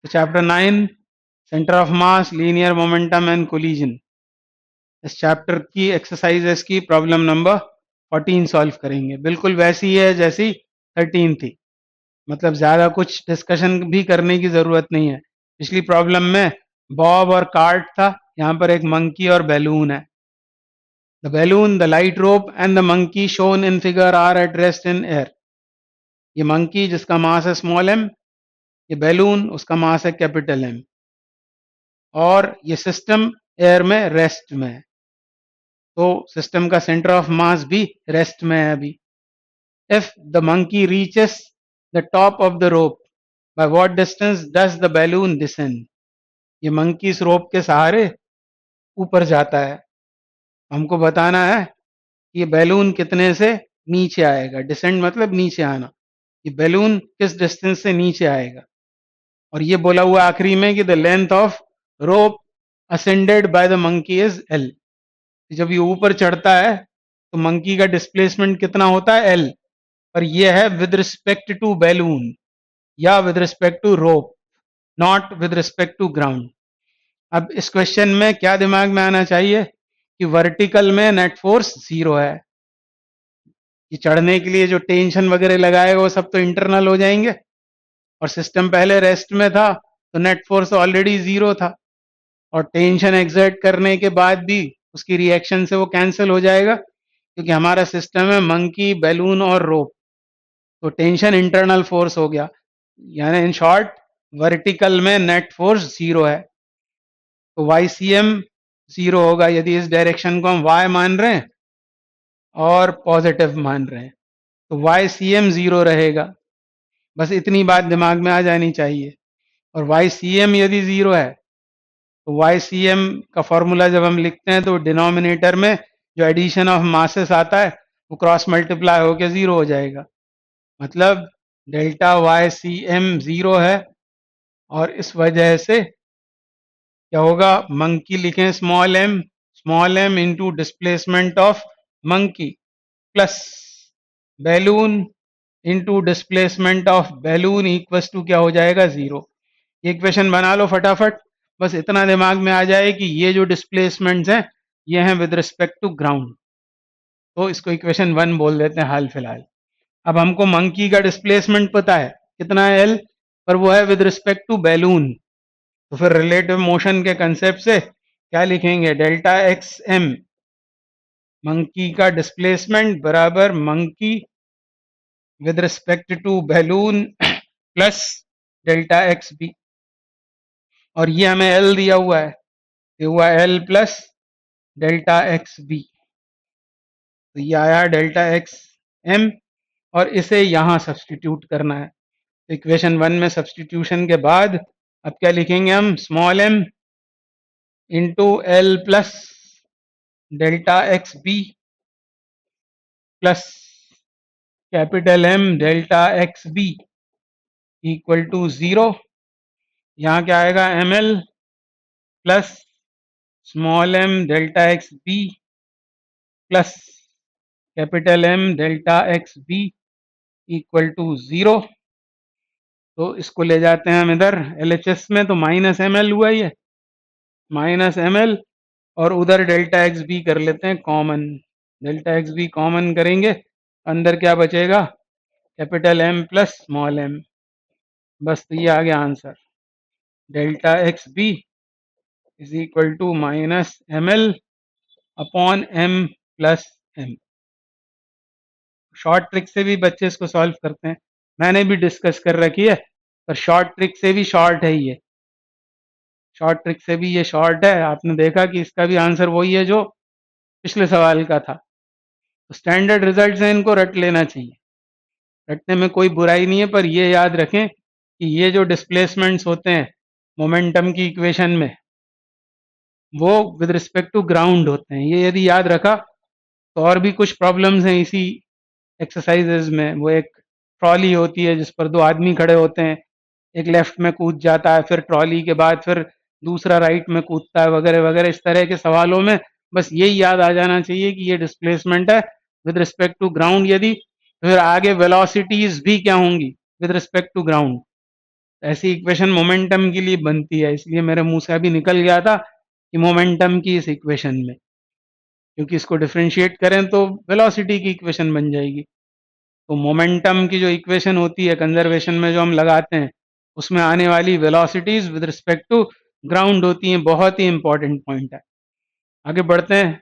तो chapter 9 centre of mass, linear momentum and collision, इस chapter की एक्सरसाइजेस की प्रॉब्लम नंबर 14 सॉल्व करेंगे। बिल्कुल वैसी है जैसी 13 थी, मतलब ज़्यादा कुछ डिस्कशन भी करने की ज़रूरत नहीं है। पिछली प्रॉब्लम में बॉब और कार्ट था, यहाँ पर एक मंकी और बैलून है। The balloon, the light rope and the monkey shown in figure are at rest in air. ये मंकी जिसका मास है स्मॉल एम, ये बैलून उसका मास है कैपिटल एम, और ये सिस्टम एयर में रेस्ट में है। तो सिस्टम का सेंटर ऑफ मास भी रेस्ट में है अभी। If the monkey reaches the top of the rope, by what distance does the balloon descend. ये मंकी इस रोप के सहारे ऊपर जाता है, हमको बताना है कि ये बैलून कितने से नीचे आएगा। डिसेंड मतलब नीचे आना, ये बैलून किस डिस्टेंस से नीचे आएगा। और ये बोला हुआ आखिरी में कि the length of rope ascended by the monkey is L. जब ये ऊपर चढ़ता है तो मंकी का डिस्प्लेसमेंट कितना होता है, एल, और ये है विद रिस्पेक्ट टू बैलून या with respect to rope, not with respect to ground. अब इस क्वेश्चन में क्या दिमाग में आना चाहिए कि वर्टिकल में नेट फोर्स 0 है। ये चढ़ने के लिए जो टेंशन वगैरह लगाएगा वो सब तो इंटरनल हो जाएंगे, और सिस्टम पहले रेस्ट में था तो नेट फोर्स ऑलरेडी 0 था, और टेंशन एक्सर्ट करने के बाद भी उसकी रिएक्शन से वो कैंसिल हो जाएगा, क्योंकि हमारा सिस्टम है मंकी, बैलून और रोप, तो टेंशन इंटरनल फोर्स हो गया। यानी इन शॉर्ट वर्टिकल में नेट फोर्स 0 है, तो वाई सी एम 0 होगा यदि इस डायरेक्शन को हम वाई मान रहे हैं और पॉजिटिव मान रहे हैं, तो वाई सी एम 0 रहेगा। बस इतनी बात दिमाग में आ जानी चाहिए। और वाई सी एम यदि 0 है तो वाई सी एम का फॉर्मूला जब हम लिखते हैं तो डिनोमिनेटर में जो एडिशन ऑफ मासेस आता है वो क्रॉस मल्टीप्लाई होकर 0 हो जाएगा। मतलब डेल्टा वाई सी एम 0 है, और इस वजह से क्या होगा, मंकी लिखें small M into displacement of monkey plus balloon into displacement of balloon equals to क्या हो जाएगा, 0। ये इक्वेशन बना लो फटाफट, बस इतना दिमाग में आ जाए कि ये जो डिस्प्लेसमेंट्स हैं ये हैं विद रिस्पेक्ट टू ग्राउंड, तो इसको इक्वेशन 1 बोल देते हैं हाल फिलहाल। अब हमको मंकी का डिस्प्लेसमेंट पता है कितना है, एल, पर वो है विद रिस्पेक्ट टू बैलून, तो फिर रिलेटिव मोशन के कंसेप्ट से क्या लिखेंगे, डेल्टा एक्स एम, मंकी का डिस्प्लेसमेंट बराबर monkey with respect to balloon plus delta x B, और ये हमें एल दिया हुआ है, ये हुआ L plus delta x B, तो ये आया डेल्टा एक्स एम, और इसे यहां सब्सटीट्यूट करना है। इक्वेशन 1 में सब्सटीट्यूशन के बाद अब क्या लिखेंगे हम, small M into L plus delta x B plus capital M delta x B equal to 0। यहाँ क्या आएगा, M L plus small M delta x B plus capital M delta x B equal to 0। तो इसको ले जाते हैं हम इधर LHS में, तो माइनस एम एल हुआ ये, माइनस एम एल, और उधर डेल्टा एक्स बी कर लेते हैं common. Delta x B common करेंगे, अंदर क्या बचेगा, capital M plus small M, बस तो ये आ गया answer. Delta x B is equal to minus M L upon M plus M. Short trick से भी बच्चे इसको सॉल्व करते हैं, मैंने भी डिस्कस कर रखी है, पर शॉर्ट ट्रिक से भी शॉर्ट है ये, शॉर्ट ट्रिक से भी ये शॉर्ट है। आपने देखा कि इसका भी आंसर वही है जो पिछले सवाल का था। तो स्टैंडर्ड रिजल्ट से इनको रट लेना चाहिए, रटने में कोई बुराई नहीं है, पर ये याद रखें कि ये जो डिस्प्लेसमेंट्स होते हैं मोमेंटम की इक्वेशन में वो विद रिस्पेक्ट टू ग्राउंड होते हैं। ये यदि याद रखा तो और भी कुछ प्रॉब्लम्स हैं इसी एक्सरसाइजेज में। वो एक ट्रॉली होती है जिस पर 2 आदमी खड़े होते हैं, एक लेफ्ट में कूद जाता है, फिर ट्रॉली के बाद फिर दूसरा राइट में कूदता है, वगैरह वगैरह। इस तरह के सवालों में बस यही याद आ जाना चाहिए कि ये डिस्प्लेसमेंट है विद रिस्पेक्ट टू ग्राउंड, यदि तो फिर आगे वेलोसिटीज भी क्या होंगी, विद रिस्पेक्ट टू ग्राउंड। ऐसी इक्वेशन मोमेंटम के लिए बनती है, इसलिए मेरे मुंह से अभी निकल गया था कि मोमेंटम की इस इक्वेशन में, क्योंकि इसको डिफरेंशिएट करें तो वेलोसिटी की इक्वेशन बन जाएगी। तो मोमेंटम की जो इक्वेशन होती है कंजर्वेशन में जो हम लगाते हैं, उसमें आने वाली velocities with respect to ground होती हैं। बहुत ही इंपॉर्टेंट पॉइंट है। आगे बढ़ते हैं।